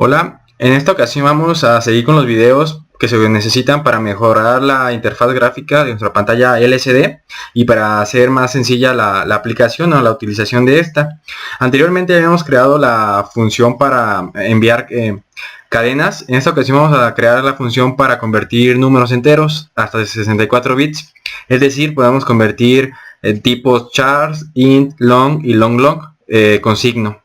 Hola, en esta ocasión vamos a seguir con los videos que se necesitan para mejorar la interfaz gráfica de nuestra pantalla LCD y para hacer más sencilla la aplicación o la utilización de esta. Anteriormente habíamos creado la función para enviar cadenas. En esta ocasión vamos a crear la función para convertir números enteros hasta de 64 bits. Es decir, podemos convertir tipos chars, int, long y long con signo.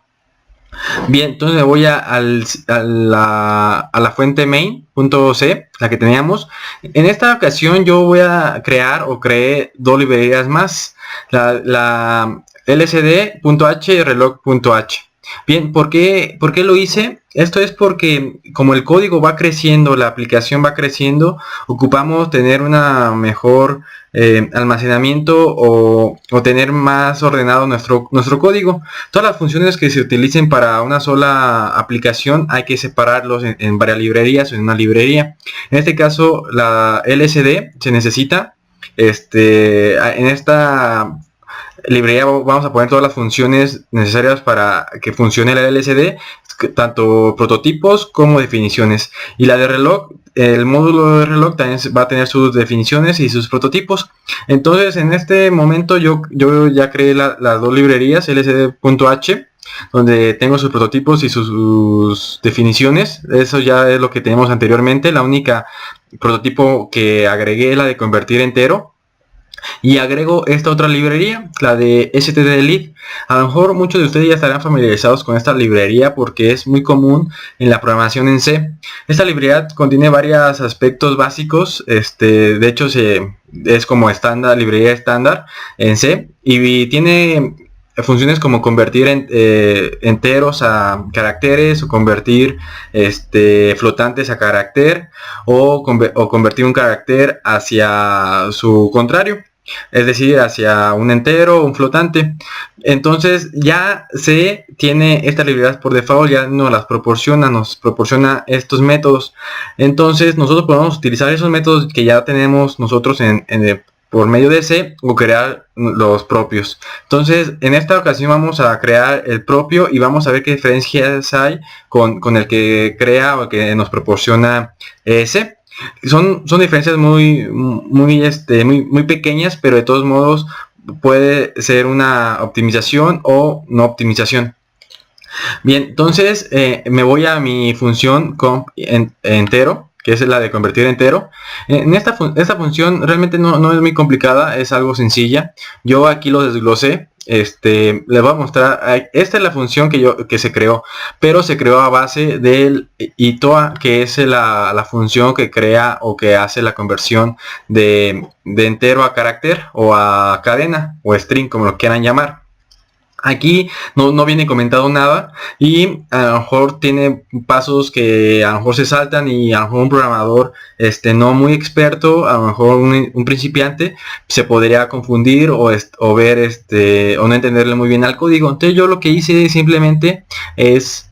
Bien, entonces me voy a la fuente main.c, la que teníamos. En esta ocasión yo voy a creé dos librerías más, la lcd.h y reloj.h. Bien, ¿por qué lo hice? Esto es porque como el código va creciendo, la aplicación va creciendo, ocupamos tener una mejor almacenamiento o tener más ordenado nuestro código. Todas las funciones que se utilicen para una sola aplicación hay que separarlos en varias librerías o en una librería. En este caso la LCD se necesita, en esta librería vamos a poner todas las funciones necesarias para que funcione la LCD, tanto prototipos como definiciones. Y la de reloj, el módulo de reloj también va a tener sus definiciones y sus prototipos. Entonces en este momento yo ya creé las dos librerías lcd.h, donde tengo sus prototipos y sus definiciones. Eso ya es lo que tenemos anteriormente. La única prototipo que agregué es la de convertir entero. Y agrego esta otra librería, la de stdlib. A lo mejor muchos de ustedes ya estarán familiarizados con esta librería porque es muy común en la programación en C. Esta librería contiene varios aspectos básicos, de hecho es como estándar, librería estándar en C, y tiene funciones como convertir enteros a caracteres, o convertir flotantes a carácter, o convertir un carácter hacia su contrario, es decir, hacia un entero o un flotante. Entonces ya se tiene estas librerías por default, ya nos proporciona estos métodos. Entonces nosotros podemos utilizar esos métodos que ya tenemos nosotros por medio de C, o crear los propios. Entonces en esta ocasión vamos a crear el propio y vamos a ver qué diferencias hay con el que crea o que nos proporciona C. Son diferencias muy pequeñas, pero de todos modos puede ser una optimización o no optimización. Bien, entonces me voy a mi función comp entero, que es la de convertir entero. En esta función realmente no es muy complicada, es algo sencilla. Yo aquí lo desglosé. Les voy a mostrar. Esta es la función que se creó, pero se creó a base del itoa, que es la función que crea o que hace la conversión de entero a carácter, o a cadena, o string, como lo quieran llamar. Aquí no viene comentado nada, y a lo mejor tiene pasos que a lo mejor se saltan, y a lo mejor un programador no muy experto, a lo mejor un principiante, se podría confundir o ver o no entenderle muy bien al código. Entonces yo lo que hice simplemente es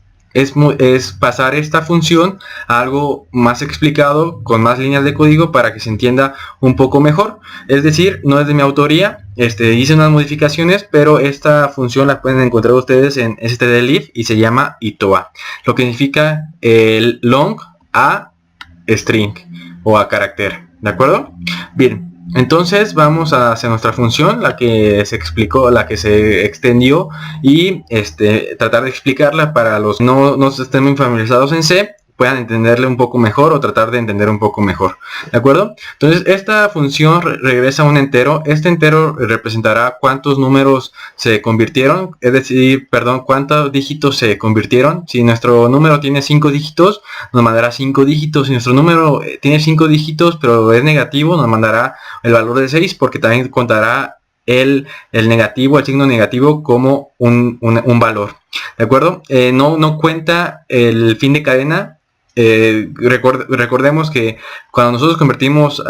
pasar esta función a algo más explicado, con más líneas de código, para que se entienda un poco mejor. Es decir, no es de mi autoría, hice unas modificaciones, pero esta función la pueden encontrar ustedes en stdlib y se llama itoa, lo que significa el long a string o a carácter, ¿de acuerdo? Bien. Entonces vamos hacia nuestra función, la que se explicó, la que se extendió, y tratar de explicarla para los que no estén muy familiarizados en C, puedan entenderle un poco mejor, o tratar de entender un poco mejor, ¿de acuerdo? Entonces esta función regresa un entero. Este entero representará cuántos números se convirtieron, es decir, cuántos dígitos se convirtieron. Si nuestro número tiene 5 dígitos, nos mandará 5 dígitos. Si nuestro número tiene 5 dígitos pero es negativo, nos mandará el valor de 6, porque también contará el negativo, el signo negativo, como un valor, ¿de acuerdo? No cuenta el fin de cadena. Recordemos que cuando nosotros convertimos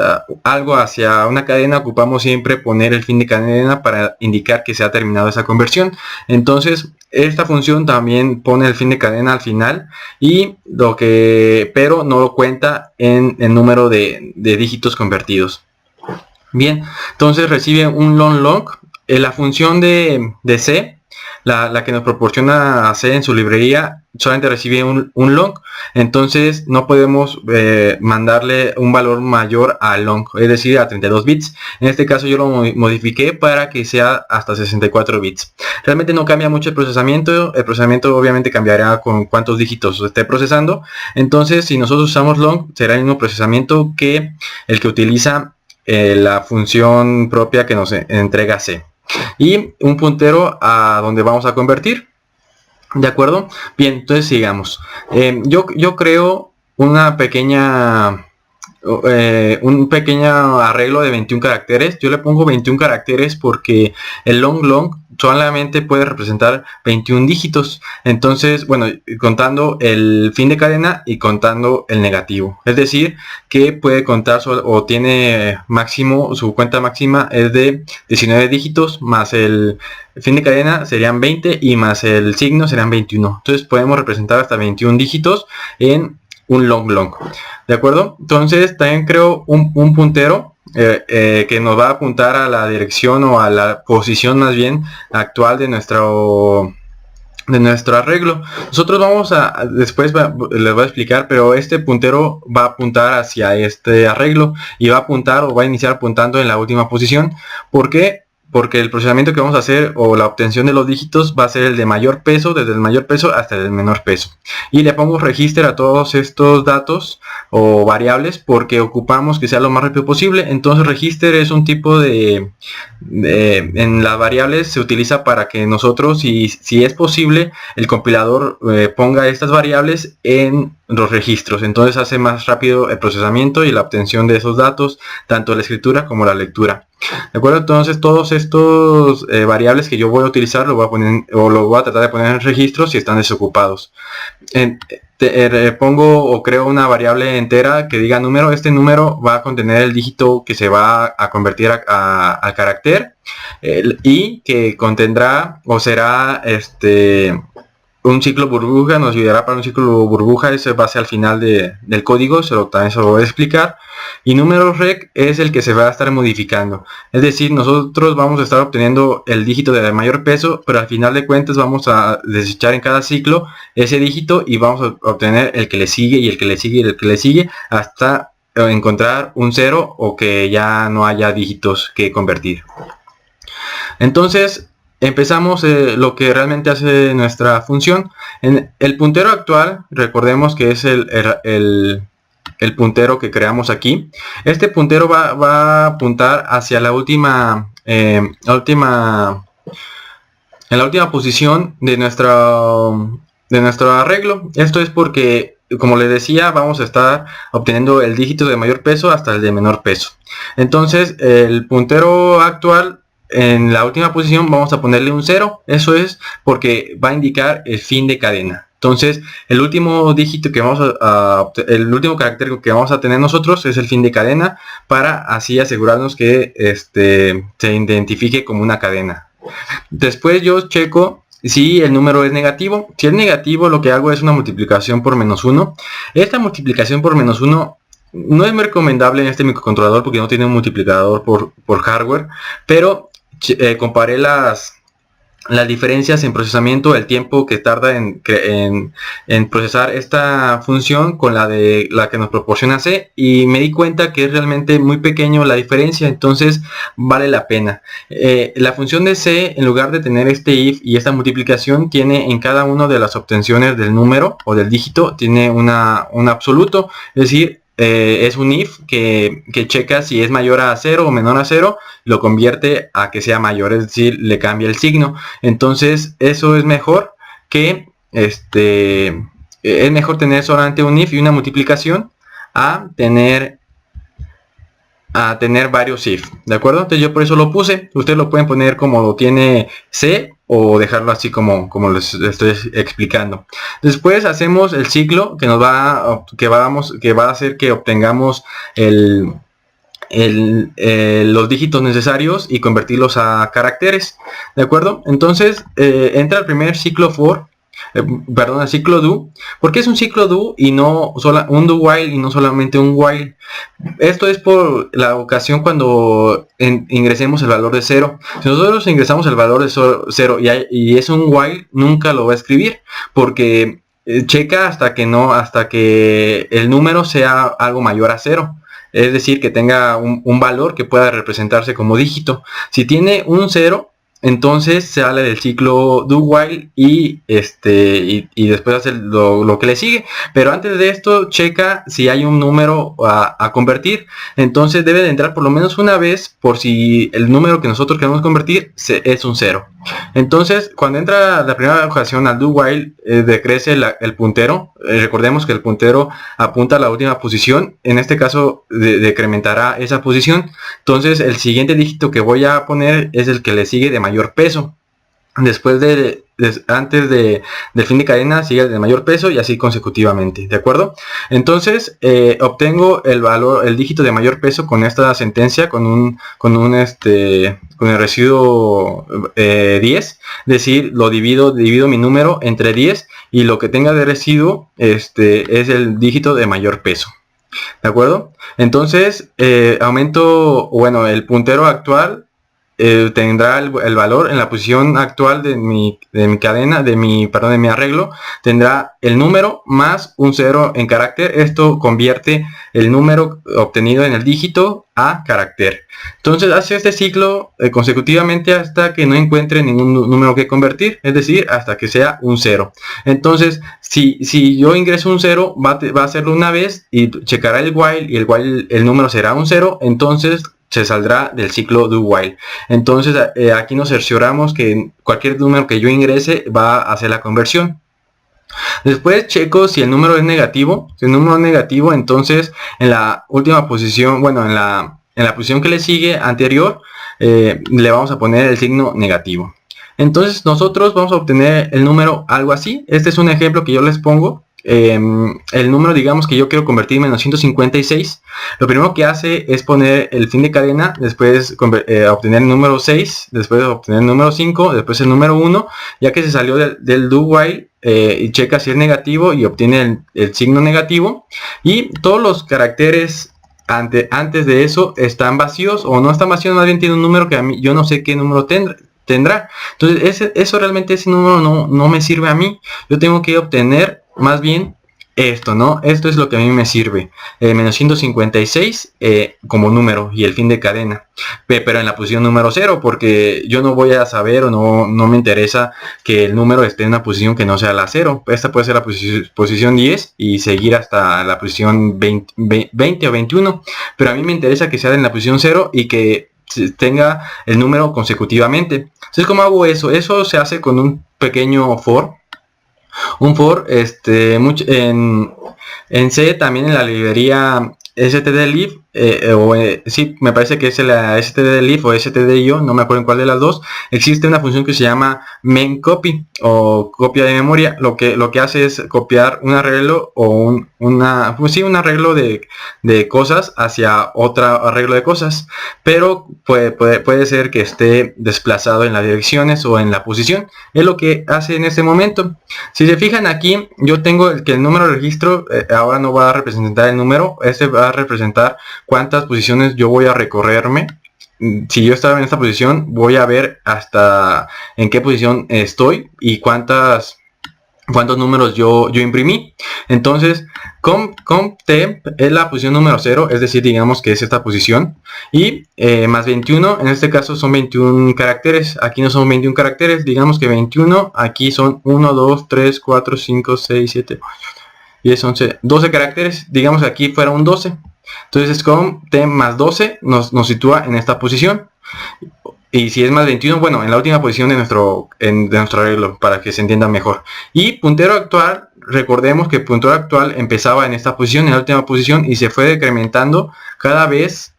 algo hacia una cadena, ocupamos siempre poner el fin de cadena para indicar que se ha terminado esa conversión. Entonces esta función también pone el fin de cadena al final, pero no lo cuenta en el número de dígitos convertidos. Bien, entonces recibe un long. La función de C la que nos proporciona C en su librería solamente recibe un long, entonces no podemos mandarle un valor mayor a long, es decir, a 32 bits. En este caso yo lo modifiqué para que sea hasta 64 bits. Realmente no cambia mucho el procesamiento obviamente cambiará con cuántos dígitos esté procesando. Entonces si nosotros usamos long, será el mismo procesamiento que el que utiliza la función propia que nos entrega C. Y un puntero a donde vamos a convertir. ¿De acuerdo? Bien, entonces sigamos. Yo creo una pequeña un pequeño arreglo de 21 caracteres. Yo le pongo 21 caracteres porque el long solamente puede representar 21 dígitos. Entonces, bueno, contando el fin de cadena y contando el negativo. Es decir, que puede contar o tiene máximo, su cuenta máxima es de 19 dígitos, más el fin de cadena serían 20 y más el signo serían 21. Entonces podemos representar hasta 21 dígitos en un long. ¿De acuerdo? Entonces también creo un puntero que nos va a apuntar a la dirección o a la posición más bien actual de nuestro arreglo. Nosotros vamos a después les voy a explicar, pero este puntero va a apuntar hacia este arreglo y va a apuntar o va a iniciar apuntando en la última posición. ¿Por qué? Porque el procesamiento que vamos a hacer o la obtención de los dígitos va a ser el de mayor peso, desde el mayor peso hasta el menor peso. Y le pongo register a todos estos datos o variables porque ocupamos que sea lo más rápido posible. Entonces register es un tipo en las variables se utiliza para que nosotros, si es posible, el compilador ponga estas variables en los registros. Entonces hace más rápido el procesamiento y la obtención de esos datos, tanto la escritura como la lectura. ¿De acuerdo? Entonces todos estos variables que yo voy a utilizar lo voy a poner o lo voy a tratar de poner en registros si están desocupados. Pongo o creo una variable entera que diga número. Este número va a contener el dígito que se va a convertir al carácter y que contendrá o será un ciclo burbuja. Nos ayudará para un ciclo burbuja. Ese va a ser al final del código, también se lo voy a explicar. Y número rec es el que se va a estar modificando, es decir, nosotros vamos a estar obteniendo el dígito de mayor peso, pero al final de cuentas vamos a desechar en cada ciclo ese dígito y vamos a obtener el que le sigue y el que le sigue y el que le sigue hasta encontrar un 0 o que ya no haya dígitos que convertir. Entonces empezamos lo que realmente hace nuestra función. En el puntero actual, recordemos que es el puntero que creamos aquí. Este puntero va a apuntar hacia la última posición de nuestro arreglo. Esto es porque, como les decía, vamos a estar obteniendo el dígito de mayor peso hasta el de menor peso. Entonces el puntero actual, en la última posición vamos a ponerle un 0. Eso es porque va a indicar el fin de cadena. Entonces el último dígito que el último carácter que vamos a tener nosotros es el fin de cadena, para así asegurarnos que se identifique como una cadena. Después yo checo si el número es negativo. Si es negativo, lo que hago es una multiplicación por -1. Esta multiplicación por -1 no es muy recomendable en este microcontrolador porque no tiene un multiplicador por hardware, pero comparé las diferencias en procesamiento, el tiempo que tarda en procesar esta función con la que nos proporciona C, y me di cuenta que es realmente muy pequeño la diferencia, entonces vale la pena. La función de C, en lugar de tener este if y esta multiplicación, tiene en cada una de las obtenciones del número o del dígito, tiene un absoluto, es decir, es un if que checa si es mayor a 0 o menor a 0, lo convierte a que sea mayor, es decir, le cambia el signo. Entonces eso es mejor que es mejor tener solamente un if y una multiplicación a tener varios if, ¿de acuerdo? Entonces yo por eso lo puse. Ustedes lo pueden poner como lo tiene C o dejarlo así como les estoy explicando. Después hacemos el ciclo que va a hacer que obtengamos los dígitos necesarios y convertirlos a caracteres, ¿de acuerdo? Entonces entra el primer ciclo for, el ciclo do. ¿Por qué es un ciclo do y no un do while y no solamente un while? Esto es por la ocasión cuando ingresemos el valor de 0. Si nosotros ingresamos el valor de 0 y es un while, nunca lo va a escribir, porque checa hasta que el número sea algo mayor a 0. Es decir, que tenga un valor que pueda representarse como dígito. Si tiene un 0, entonces sale del ciclo do while y después hace lo que le sigue. Pero antes de esto checa si hay un número a convertir. Entonces debe de entrar por lo menos una vez por si el número que nosotros queremos convertir es un 0. Entonces cuando entra la primera ocasión al do while, decrece el puntero. Recordemos que el puntero apunta a la última posición. En este caso decrementará esa posición. Entonces el siguiente dígito que voy a poner es el que le sigue de mayor peso. Después antes del fin de cadena sigue el de mayor peso y así consecutivamente, ¿de acuerdo? Entonces obtengo el dígito de mayor peso con esta sentencia, con el residuo 10, es decir, divido mi número entre 10 y lo que tenga de residuo es el dígito de mayor peso. ¿De acuerdo? Entonces aumento, bueno, el puntero actual tendrá el valor en la posición actual de mi cadena, de mi arreglo, tendrá el número más un 0 en carácter. Esto convierte el número obtenido en el dígito a carácter. Entonces hace este ciclo consecutivamente hasta que no encuentre ningún número que convertir, es decir, hasta que sea un 0. Entonces si yo ingreso un 0, va a hacerlo una vez y checará el while, y el número será un 0, entonces se saldrá del ciclo do while. Entonces aquí nos cercioramos que cualquier número que yo ingrese va a hacer la conversión. Después checo si el número es negativo. Si el número es negativo, entonces en la última posición, bueno, en la posición que le sigue anterior, le vamos a poner el signo negativo. Entonces nosotros vamos a obtener el número algo así. Este es un ejemplo que yo les pongo. El número, digamos que yo quiero convertir en 156. Lo primero que hace es poner el fin de cadena, después obtener el número 6, después obtener el número 5, después el número 1, ya que se salió del do while, y checa si es negativo y obtiene el signo negativo, y todos los caracteres antes de eso están vacíos o no están vacíos, más bien tiene un número que a mí yo no sé qué número tendrá. Entonces ese número no me sirve a mí. Yo tengo que obtener más bien esto, ¿no? Esto es lo que a mí me sirve. Menos 156 como número y el fin de cadena. Pero en la posición número 0, porque yo no voy a saber o no me interesa que el número esté en una posición que no sea la 0. Esta puede ser la posición 10 y seguir hasta la posición 20 o 21. Pero a mí me interesa que sea en la posición 0 y que tenga el número consecutivamente. Entonces, ¿cómo hago eso? Eso se hace con un pequeño for. Un for en C, también en la librería stdlib, sí, me parece que es la stdlib o stdio, no me acuerdo en cuál de las dos. Existe una función que se llama memcopy o copia de memoria. Lo que hace es copiar un arreglo o un arreglo de cosas hacia otro arreglo de cosas, pero puede ser que esté desplazado en las direcciones o en la posición. Es lo que hace en este momento. Si se fijan aquí, yo tengo que el número de registro ahora no va a representar el número, este va a representar cuántas posiciones yo voy a recorrerme. Si yo estaba en esta posición, voy a ver hasta en qué posición estoy y cuántos números yo imprimí. Entonces comptemp es la posición número 0, es decir, digamos que es esta posición, y más 21, en este caso son 21 caracteres. Aquí no son 21 caracteres, digamos que 21, aquí son 1, 2, 3, 4, 5, 6, 7, 8, 10, 11, 12 caracteres. Digamos que aquí fuera un 12. Entonces comptemp más 12 nos sitúa en esta posición. Y si es más 21, bueno, en la última posición de nuestro arreglo, para que se entienda mejor. Y puntero actual, recordemos que puntero actual empezaba en esta posición, en la última posición, y se fue decrementando cada vez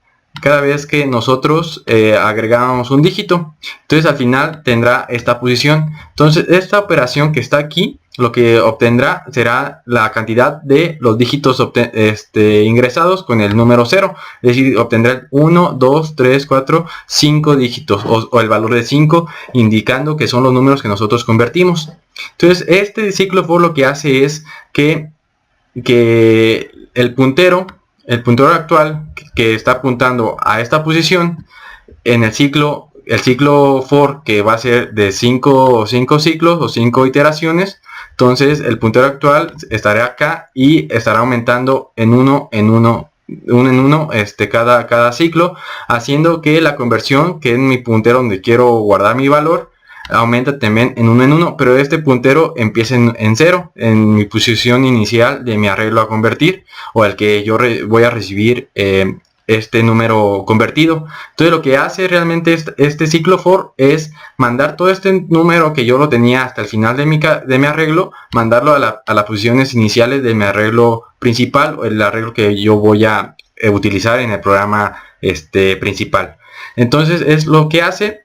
que nosotros agregábamos un dígito. Entonces al final tendrá esta posición. Entonces esta operación que está aquí, lo que obtendrá será la cantidad de los dígitos ingresados con el número 0. Es decir, obtendrá 1, 2, 3, 4, 5 dígitos o el valor de 5, indicando que son los números que nosotros convertimos. Entonces este ciclo for lo que hace es que el puntero actual que está apuntando a esta posición en el ciclo for, que va a ser de 5 ciclos o 5 iteraciones, entonces el puntero actual estará acá y estará aumentando en uno en uno cada ciclo, haciendo que la conversión, que es mi puntero donde quiero guardar mi valor, aumenta también en uno, pero este puntero empieza en 0, en mi posición inicial de mi arreglo a convertir, o al que yo voy a recibir este número convertido. Entonces lo que hace realmente este ciclo for es mandar todo este número que yo lo tenía hasta el final de mi arreglo, mandarlo a las posiciones iniciales de mi arreglo principal, o el arreglo que yo voy a utilizar en el programa principal. Entonces es lo que hace.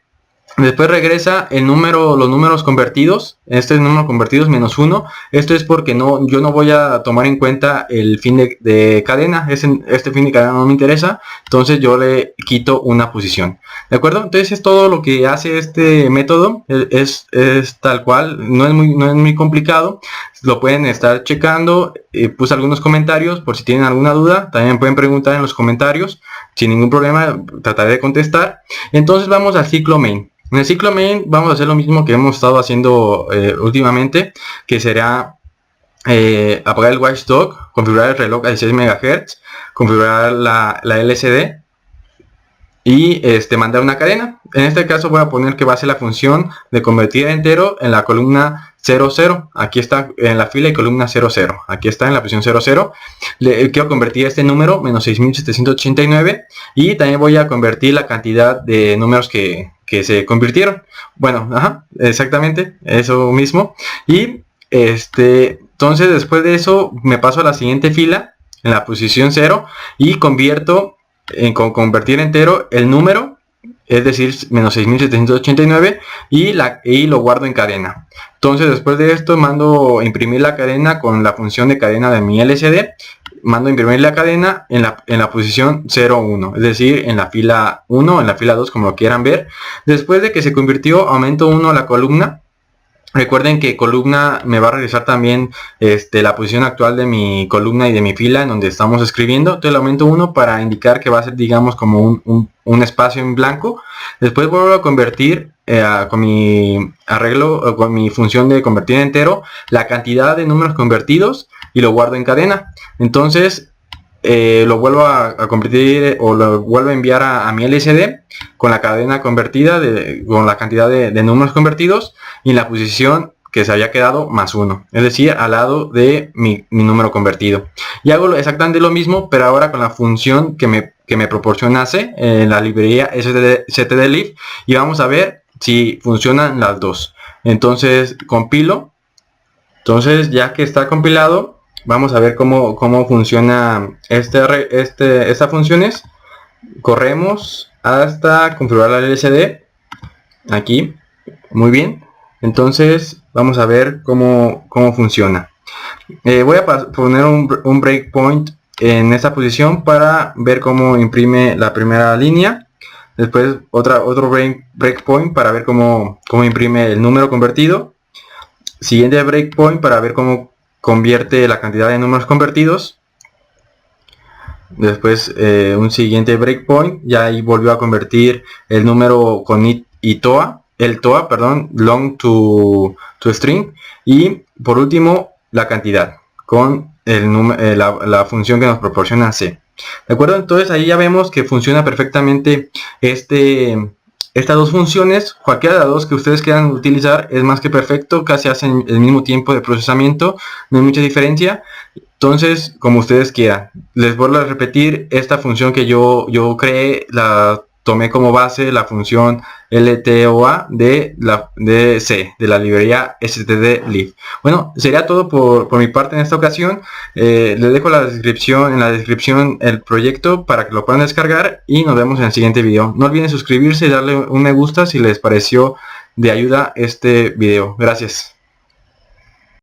Después regresa los números convertidos, este número convertidos menos 1. Esto es porque yo no voy a tomar en cuenta el fin de cadena. Este fin de cadena no me interesa, entonces yo le quito una posición. ¿De acuerdo? Entonces es todo lo que hace este método. Es tal cual, no es muy complicado. Lo pueden estar checando. Puse algunos comentarios por si tienen alguna duda. También pueden preguntar en los comentarios. Sin ningún problema trataré de contestar. Entonces vamos al ciclo main. En el ciclo main vamos a hacer lo mismo que hemos estado haciendo últimamente, que será apagar el watchdog, configurar el reloj a 16 MHz, configurar la LCD y mandar una cadena. En este caso voy a poner que va a ser la función de convertir a entero en la columna 00. Aquí está en la fila y columna 00. Aquí está en la posición 00. Quiero convertir este número menos 6789 y también voy a convertir la cantidad de números que se convirtieron. Bueno, exactamente eso mismo. Y entonces después de eso me paso a la siguiente fila en la posición 0 y convierto con convertir entero el número, es decir, menos 6789, y lo guardo en cadena. Entonces después de esto mando a imprimir la cadena con la función de cadena de mi LCD. Mando a imprimir la cadena en la posición 01, es decir, en la fila 1, en la fila 2, como lo quieran ver. Después de que se convirtió, aumento 1 a la columna. Recuerden que columna me va a regresar también la posición actual de mi columna y de mi fila en donde estamos escribiendo. Entonces le aumento 1 para indicar que va a ser, digamos, como un espacio en blanco. Después vuelvo a convertir con mi arreglo, con mi función de convertir entero, la cantidad de números convertidos y lo guardo en cadena. Entonces lo vuelvo a convertir o lo vuelvo a enviar a mi LCD con la cadena convertida, con la cantidad de números convertidos y en la posición que se había quedado más 1, es decir, al lado de mi número convertido. Y hago exactamente lo mismo, pero ahora con la función que me proporciona C en la librería stdlib, y vamos a ver si funcionan las dos. Entonces compilo. Entonces ya que está compilado, vamos a ver cómo funciona estas funciones. Corremos hasta configurar la LCD. Aquí, muy bien. Entonces vamos a ver cómo funciona. Voy a poner un breakpoint en esta posición para ver cómo imprime la primera línea. Después otro breakpoint para ver cómo imprime el número convertido. Siguiente breakpoint para ver cómo convierte la cantidad de números convertidos. Después un siguiente breakpoint, ya ahí volvió a convertir el número con el TOA, perdón, long to string. Y por último la cantidad con la función que nos proporciona C. ¿De acuerdo? Entonces ahí ya vemos que funciona perfectamente estas dos funciones. Cualquiera de las dos que ustedes quieran utilizar es más que perfecto, casi hacen el mismo tiempo de procesamiento, no hay mucha diferencia. Entonces, como ustedes quieran, les vuelvo a repetir, esta función que yo creé, la tomé como base la función LTOA de C, de la librería stdlib. Bueno, sería todo por mi parte en esta ocasión. Les dejo en la descripción el proyecto para que lo puedan descargar y nos vemos en el siguiente video. No olviden suscribirse y darle un me gusta si les pareció de ayuda este video. Gracias.